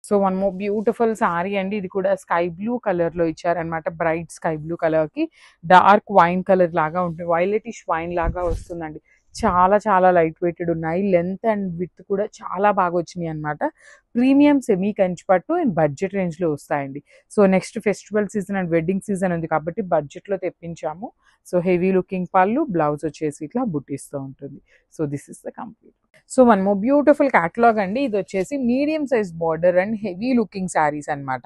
So one more beautiful sorry అండి. ఇది కూడా స్కై బ్లూ కలర్ లో ఇచ్చారనమాట. బ్రైట్ స్కై బ్లూ కలర్ కి డార్క్ వైన్ కలర్ లాగా ఉంటుంది, వైలెటిష్ వైన్ లాగా వస్తుందండి. చాలా చాలా లైట్ వెయిటెడ్ ఉన్నాయి. లెంత్ అండ్ విత్ కూడా చాలా బాగా వచ్చినాయి అనమాట. ప్రీమియం సెమీ కంచి పట్టు అండ్ బడ్జెట్ రేంజ్ లో వస్తాయండి. So next festival season and wedding season ఉంది కాబట్టి బడ్జెట్ లో తెప్పించాము. సో హెవీ లుకింగ్ పళ్ళు, బ్లౌజ్ వచ్చేసి ఇట్లా బుట్టీస్తో ఉంటుంది. So this is the complete. So one more beautiful catalogue అండి. ఇది వచ్చేసి medium size border and heavy looking saris అనమాట.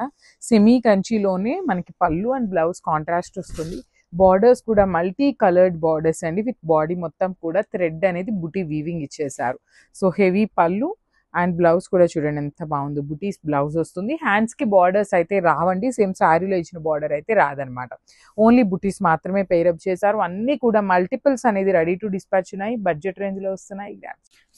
సెమీ కంచిలోనే మనకి పళ్ళు అండ్ బ్లౌజ్ కాంట్రాస్ట్ వస్తుంది. బార్డర్స్ కూడా మల్టీ కలర్డ్ బార్డర్స్ అండి. విత్ బాడీ మొత్తం కూడా థ్రెడ్ అనేది బుటీ వీవింగ్ ఇచ్చేసారు. సో హెవీ పళ్ళు అండ్ బ్లౌజ్ కూడా చూడండి ఎంత బాగుందో. బుటీస్ బ్లౌజ్ వస్తుంది. హ్యాండ్స్ కి బార్డర్స్ అయితే రావండి. సేమ్ శారీలో ఇచ్చిన బార్డర్ అయితే రాదనమాట. ఓన్లీ బుటీస్ మాత్రమే పేరప్ చేశారు. అన్ని కూడా మల్టిపుల్స్ అనేది రెడీ టు డిస్పాచ్ ఉన్నాయి. బడ్జెట్ రేంజ్ లో వస్తున్నాయి.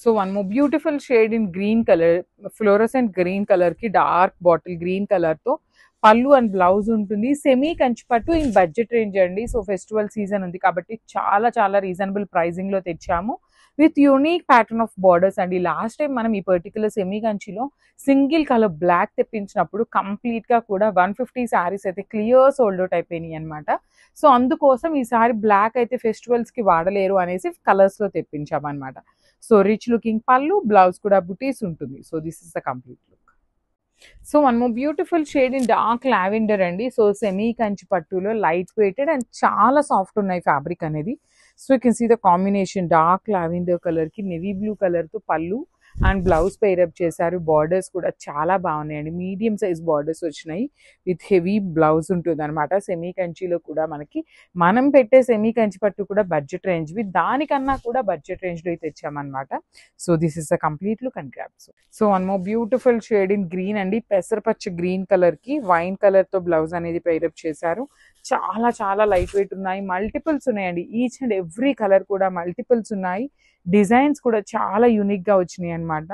So one more beautiful shade in green colour, fluorescent green colour కి డార్క్ బాటిల్ గ్రీన్ కలర్ తో పళ్ళు అండ్ బ్లౌజ్ ఉంటుంది. సెమీ కంచి పట్టు ఇన్ బడ్జెట్ రేంజ్ అండి. సో ఫెస్టివల్ సీజన్ ఉంది కాబట్టి చాలా చాలా రీజనబుల్ ప్రైజింగ్ లో తెచ్చాము. With unique pattern of borders అండి. లాస్ట్ టైం మనం ఈ పర్టికులర్ సెమీ కంచిలో సింగిల్ కలర్ బ్లాక్ తెప్పించినప్పుడు కంప్లీట్ గా కూడా 150 శారీస్ అయితే క్లియర్ సోల్డ్ అవుట్ అయిపోయినాయి అనమాట. సో అందుకోసం ఈసారి బ్లాక్ అయితే ఫెస్టివల్స్ కి వాడలేరు అనేసి కలర్స్ లో తెప్పించామన్నమాట. సో రిచ్ లుకింగ్ పళ్ళు, బ్లౌజ్ కూడా బుటీస్ ఉంటుంది. So this is the complete look. So one more beautiful shade in dark lavender అండి. సో సెమీ కంచి పట్టులో లైట్ వెయిటెడ్ అండ్ చాలా సాఫ్ట్ ఉన్నాయి ఫ్యాబ్రిక్ అనేది. So you can see the combination dark lavender colour కి navy blue colour తో పళ్ళు and blouse pair up చేశారు. Borders కూడా చాలా బాగున్నాయండి. మీడియం సైజ్ బార్డర్స్ వచ్చినాయి. విత్ హెవీ బ్లౌజ్ ఉంటుంది అనమాట. సెమీ కంచిలో కూడా మనకి మనం పెట్టే సెమీ కంచి పట్టు కూడా బడ్జెట్ రేంజ్, విత్ దానికన్నా కూడా బడ్జెట్ రేంజ్ లో తెచ్చామన్నమాట. So this is the complete look and drapes. So one more beautiful shade in green అండి. పెసరపచ్చ గ్రీన్ కలర్ కి వైన్ కలర్ తో బ్లౌజ్ అనేది పేరప్ చేశారు. చాలా చాలా లైట్ వెయిట్ ఉన్నాయి. మల్టిపుల్స్ ఉన్నాయండి. ఈచ్ అండ్ ఎవ్రీ కలర్ కూడా మల్టిపుల్స్ ఉన్నాయి. డిజైన్స్ కూడా చాలా యూనిక్ గా వచ్చినాయి అనమాట.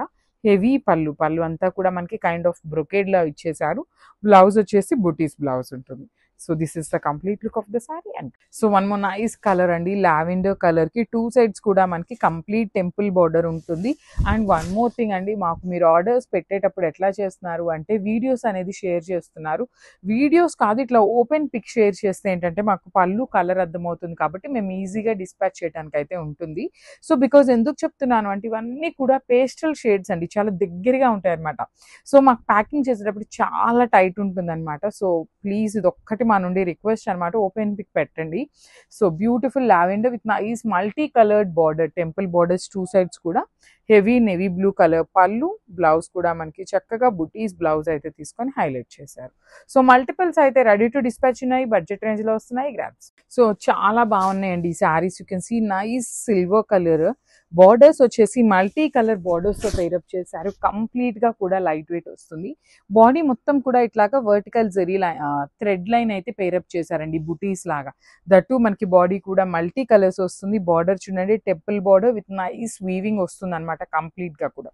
హెవీ పళ్ళు, పళ్ళు అంతా కూడా మనకి కైండ్ ఆఫ్ బ్రొకేడ్ లా ఇచ్చేసారు. బ్లౌజ్ వచ్చేసి బుటీస్ బ్లౌజ్ ఉంటుంది. So this is the complete look of the sorry. And so one more nice colour అండి. లావెండర్ కలర్ కి టూ సైడ్స్ కూడా మనకి కంప్లీట్ టెంపుల్ బార్డర్ ఉంటుంది. అండ్ వన్ మోర్ థింగ్ అండి, మాకు మీరు ఆర్డర్స్ పెట్టేటప్పుడు ఎట్లా చేస్తున్నారు అంటే వీడియోస్ అనేది షేర్ చేస్తున్నారు. వీడియోస్ కాదు, ఇట్లా ఓపెన్ పిక్ షేర్ చేస్తే ఏంటంటే మాకు పళ్ళు కలర్ అర్థమవుతుంది కాబట్టి మేము ఈజీగా డిస్పాచ్ చేయడానికి అయితే ఉంటుంది. సో బికాజ్ ఎందుకు చెప్తున్నాను అంటే ఇవన్నీ కూడా పేస్టల్ షేడ్స్ అండి, చాలా దగ్గరగా ఉంటాయి అనమాట. సో మాకు ప్యాకింగ్ చేసేటప్పుడు చాలా టైట్ ఉంటుంది అనమాట. సో ప్లీజ్ ఇది ఒక్కటి మా నుండి రిక్వెస్ట్ అనమాట, ఓపెన్ పిక్ పెట్టండి. So beautiful lavender with nice multi coloured border, temple borders two sides కూడా హెవీ నెవీ బ్లూ కలర్ పళ్ళు, బ్లౌజ్ కూడా మనకి చక్కగా బుటీస్ బ్లౌజ్ అయితే తీసుకొని హైలైట్ చేశారు. సో మల్టిపుల్స్ అయితే రెడీ టు డిస్పాచ్ ఉన్నాయి. బడ్జెట్ రేంజ్ లో వస్తున్నాయి. గ్రాప్స్. సో చాలా బాగున్నాయండి ఈ saris. You can see nice silver colour borders వచ్చేసి మల్టీ కలర్ బార్డర్స్ తో పేరప్ చేశారు. కంప్లీట్ గా కూడా లైట్ వెయిట్ వస్తుంది. బాడీ మొత్తం కూడా ఇట్లాగా వర్టికల్ జరీ థ్రెడ్ లైన్ అయితే పేరప్ చేశారండి బుటీస్ లాగా. దట్టు మనకి బాడీ కూడా మల్టీ కలర్స్ వస్తుంది. బార్డర్ చూడండి, temple border with nice weaving వస్తుంది అనమాట కంప్లీట్ గా కూడా.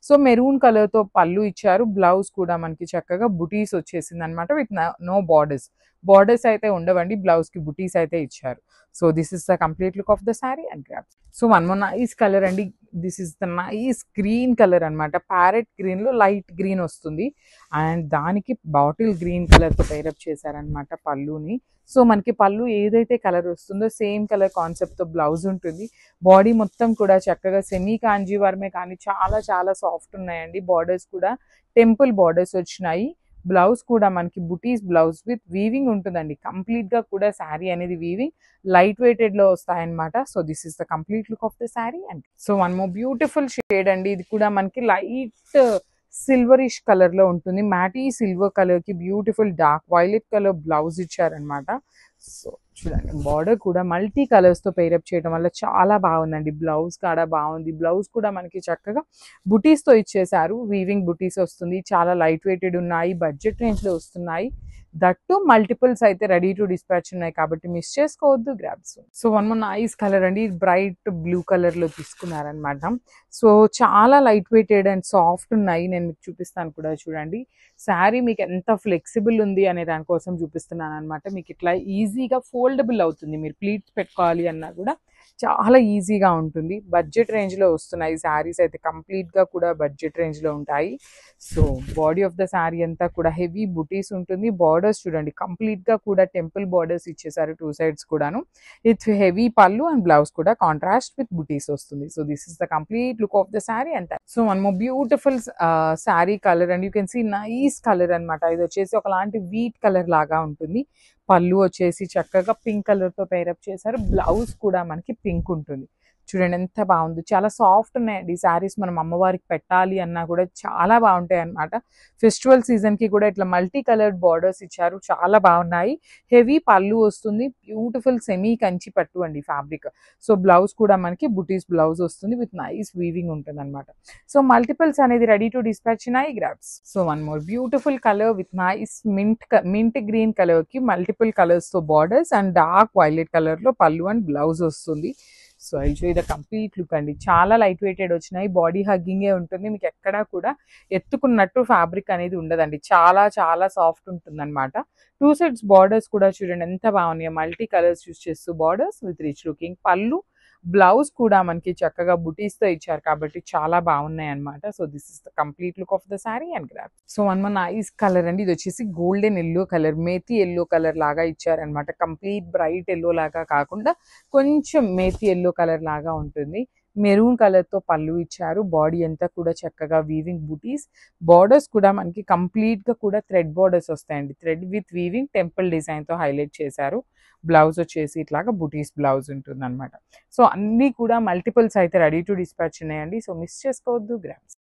సో మెరూన్ కలర్ తో పళ్ళు ఇచ్చారు. బ్లౌజ్ కూడా మనకి చక్కగా బుటీస్ వచ్చేసింది అనమాట. విత్ నో బార్డర్స్, బార్డర్స్ అయితే ఉండవండి. బ్లౌజ్ కి బుటీస్ అయితే ఇచ్చారు. So this is the complete look of the sari and drapes. So one more nice colour అండి. This is the nice green colour అనమాట. ప్యారెట్ గ్రీన్ లో లైట్ గ్రీన్ వస్తుంది అండ్ దానికి బాటిల్ గ్రీన్ కలర్ తో పేరప్ చేశారనమాట పళ్ళుని. సో మనకి పళ్ళు ఏదైతే కలర్ వస్తుందో సేమ్ కలర్ కాన్సెప్ట్ తో బ్లౌజ్ ఉంటుంది. బాడీ మొత్తం కూడా చక్కగా సెమీ కాంజీవర్మే కానీ చాలా చాలా సాఫ్ట్ ఉన్నాయండి. బార్డర్స్ కూడా టెంపుల్ బార్డర్స్ వచ్చినాయి. బ్లౌజ్ కూడా మనకి బుటీస్ బ్లౌజ్ విత్ వీవింగ్ ఉంటుందండి. కంప్లీట్ గా కూడా శారీ అనేది వీవింగ్ లైట్ వెయిటెడ్ లో వస్తాయన్నమాట. So this is the complete look of the sari. And so one more beautiful shade అండి. ఇది కూడా మనకి లైట్ సిల్వరిష్ కలర్ లో ఉంటుంది. మ్యాటీ సిల్వర్ కలర్ కి beautiful dark violet colour blouse ఇచ్చారనమాట. సో చూడండి, బార్డర్ కూడా మల్టీ కలర్స్ తో పేరప్ చేయడం వల్ల చాలా బాగుందండి. బ్లౌజ్ కాడ బాగుంది. బ్లౌజ్ కూడా మనకి చక్కగా బుటీస్ తో ఇచ్చేసారు. వీవింగ్ బుటీస్ వస్తుంది. చాలా లైట్ వెయిటెడ్ ఉన్నాయి. బడ్జెట్ రేంజ్ లో వస్తున్నాయి. దట్టు మల్టిపుల్స్ అయితే రెడీ టు డిస్పాచ్ ఉన్నాయి కాబట్టి మిస్ చేసుకోవద్దు. Grabs. So one more nice colour అండి. బ్రైట్ బ్లూ కలర్ లో తీసుకున్నారనమాట. సో చాలా లైట్ వెయిటెడ్ అండ్ సాఫ్ట్ ఉన్నాయి. నేను మీకు చూపిస్తాను కూడా చూడండి. శారీ మీకు ఎంత ఫ్లెక్సిబుల్ ఉంది అనే దానికోసం చూపిస్తున్నాను అనమాట. మీకు ఇట్లా ఈజీగా ఫోల్డబుల్ అవుతుంది. మీరు ప్లీట్స్ పెట్టుకోవాలి అన్నా కూడా చాలా ఈజీగా ఉంటుంది. బడ్జెట్ రేంజ్లో వస్తున్నాయి శారీస్ అయితే, కంప్లీట్గా కూడా బడ్జెట్ రేంజ్లో ఉంటాయి. So body of the sari అంతా కూడా హెవీ బుటీస్ ఉంటుంది. బార్డర్స్ చూడండి, కంప్లీట్గా కూడా టెంపుల్ బార్డర్స్ ఇచ్చేసారు 2 సైడ్స్ కూడాను. విత్ హెవీ పళ్ళు అండ్ బ్లౌజ్ కూడా కాంట్రాస్ట్ విత్ బుటీస్ వస్తుంది. So this is the complete look of the sari and so one more beautiful sari colour and you can see nice colour అనమాట. ఇది వచ్చేసి ఒకలాంటి వీట్ కలర్ లాగా ఉంటుంది. పళ్ళు వచ్చేసి చక్కగా పింక్ కలర్తో పేరప్ చేశారు. బ్లౌజ్ కూడా మనకి పింక్ ఉంటుంది. చూడండి ఎంత బాగుంది, చాలా సాఫ్ట్ ఉన్నాయండి ఈ శారీస్. మనం అమ్మవారికి పెట్టాలి అన్నా కూడా చాలా బాగుంటాయి అనమాట. ఫెస్టివల్ సీజన్కి కూడా ఇట్లా మల్టీ కలర్డ్ బార్డర్స్ ఇచ్చారు, చాలా బాగున్నాయి. హెవీ పళ్ళు వస్తుంది, బ్యూటిఫుల్ సెమీ కంచి పట్టు అండి ఫ్యాబ్రిక్. సో బ్లౌజ్ కూడా మనకి బుటీస్ బ్లౌజ్ వస్తుంది విత్ నైస్ వీవింగ్ ఉంటుంది అనమాట. సో మల్టిపుల్స్ అనేది రెడీ టు డిస్పాచ్ నై grabs. So one more beautiful colour with nice mint green colour కి మల్టిపుల్ కలర్స్ తో borders and dark violet colour లో పళ్ళు అండ్ బ్లౌజ్ వస్తుంది. So I show the complete look అండి. చాలా light weighted వచ్చినాయి, body హగ్గింగే ఉంటుంది, మీకు ఎక్కడా కూడా ఎత్తుకున్నట్టు ఫ్యాబ్రిక్ అనేది ఉండదండి. చాలా చాలా సాఫ్ట్ ఉంటుంది అనమాట. 2 సైడ్స్ బార్డర్స్ కూడా చూడండి ఎంత బాగున్నాయి. మల్టీ కలర్స్ యూస్ చేస్తూ బార్డర్స్ విత్ రిచ్ లుకింగ్ పళ్ళు, బ్లౌజ్ కూడా మనకి చక్కగా బుటీస్ తో ఇచ్చారు కాబట్టి చాలా బాగున్నాయి అనమాట. So this is the complete look of the sari and grab. So one more nice colour అండి. ఇది వచ్చేసి golden yellow colour, methi yellow colour లాగా ఇచ్చారనమాట. కంప్లీట్ బ్రైట్ ఎల్లో లాగా కాకుండా కొంచెం మేతి ఎల్లో కలర్ లాగా ఉంటుంది. మెరూన్ కలర్ తో పళ్ళు ఇచ్చారు. బాడీ అంతా కూడా చక్కగా వీవింగ్ బుటీస్, బార్డర్స్ కూడా మనకి కంప్లీట్ గా కూడా థ్రెడ్ బార్డర్స్ వస్తాయండి. Thread with weaving temple design తో హైలైట్ చేశారు. బ్లౌజ్ వచ్చేసి ఇట్లాగా బుటీస్ బ్లౌజ్ ఉంటుంది అనమాట. సో అన్నీ కూడా మల్టిపుల్స్ అయితే రెడీ టు డిస్పాచ్ ఉన్నాయండి. సో మిస్ చేసుకోవద్దు గ్రామ్స్.